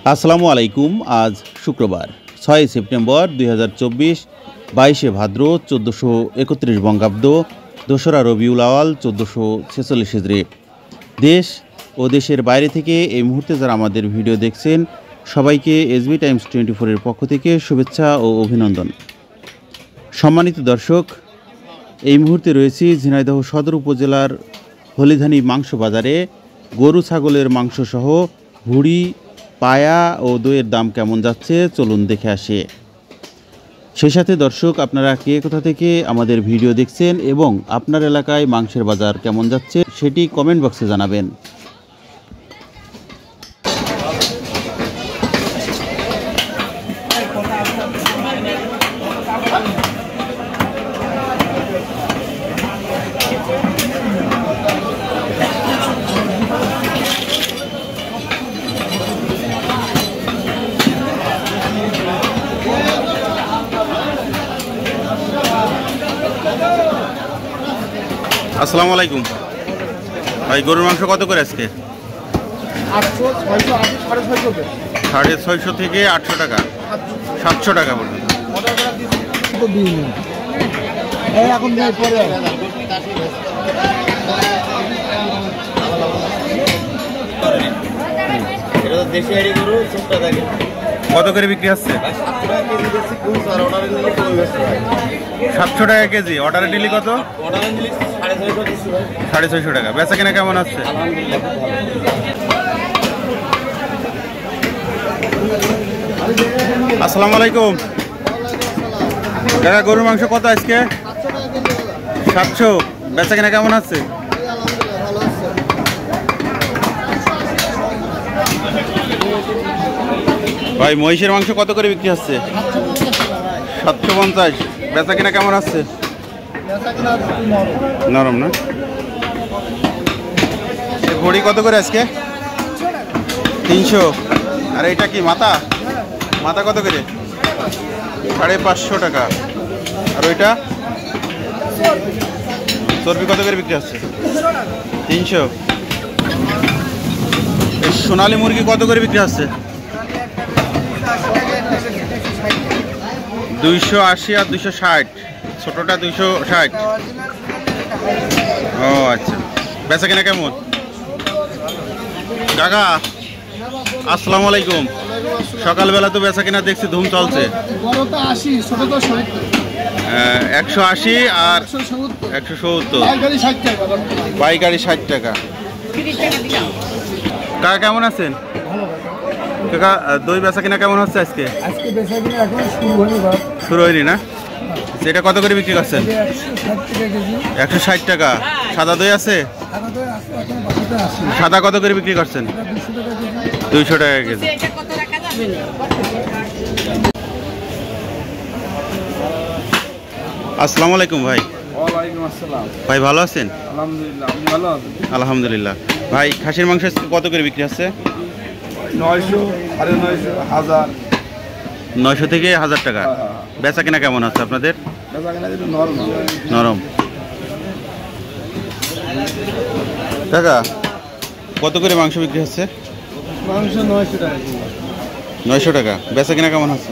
আসসালামু আলাইকুম। আজ শুক্রবার 6 সেপ্টেম্বর 2024, 22 ভাদ্র 1431 বঙ্গাব্দ, 2রা রবিউল আওয়াল 1446 হিজরি। দেশ ও দেশের বাইরে থেকে এই মুহূর্তে যারা আমাদের ভিডিও দেখছেন সবাইকে এসবি টাইমস 24-এর পক্ষ থেকে শুভেচ্ছা ও অভিনন্দন। সম্মানিত দর্শক, এই মুহূর্তে রয়েছি ঝিনাইদহ সদর উপজেলার হলিধানি মাংস বাজারে। গরু ছাগলের মাংসসহ ভুড়ি, পায়া ও দইয়ের দাম কেমন যাচ্ছে চলুন দেখে আসি। সেই সাথে দর্শক, আপনারা কে কোথা থেকে আমাদের ভিডিও দেখছেন এবং আপনার এলাকায় মাংসের বাজার কেমন যাচ্ছে সেটি কমেন্ট বক্সে জানাবেন। আসসালামু আলাইকুম ভাই, গরুর মাংস কত করে আজকে? 650 থেকে 800 টাকা, 700 টাকা পর্যন্ত। কত করে বিক্রি হচ্ছে? 700 টাকা কেজি। অর্ডারে নিলি কত? 650 টাকা। বেচা কেনা কেমন আছে? আসসালামু আলাইকুম কাকা, গরুর মাংস কত আজকে? 700। বেচা কেনা কেমন আছে? ভাই, মহিষের মাংস কত করে বিক্রি হচ্ছে? 750। বেচা কেনা কেমন আছে? নরম না? ভুড়ি কত করে আজকে? 300। আর এটা কি মাথা? মাথা কত করে? 550 টাকা। আর ওইটা চর্বি কত করে বিক্রি হচ্ছে? 300। এই সোনালী মুরগি কত করে বিক্রি হচ্ছে? 280 আর 260। ছোটটা 260। ও আচ্ছা। বেচা কেনা কেমন? কাকা আসসালামু আলাইকুম। সকালবেলা তো বেচা কেনা দেখছি ধুম চলছে। 180 আর 170। পাইকারি 60 টাকা। কাকা কেমন আছেন? কাকা, দই বেচা কিনা কেমন হচ্ছে আজকে? শুরু হয়নি না? সেটা কত করে বিক্রি করছেন? 160 টাকা। সাদা দই আছে? সাদা কত করে বিক্রি করছেন? 200 টাকা কেজি। আসসালামু আলাইকুম ভাই। ভাই ভালো আছেন? আলহামদুলিল্লাহ। ভাই, খাসির মাংস কত করে বিক্রি হচ্ছে? 900, 950, 1000। 900 থেকে 1000 টাকা। বেচা কেনা কেমন আছে আপনাদের? নরম। কাকা, কত করে মাংস বিক্রি হচ্ছে? মাংস 900 টাকা। 900 টাকা। বেচা কেনা কেমন হচ্ছে?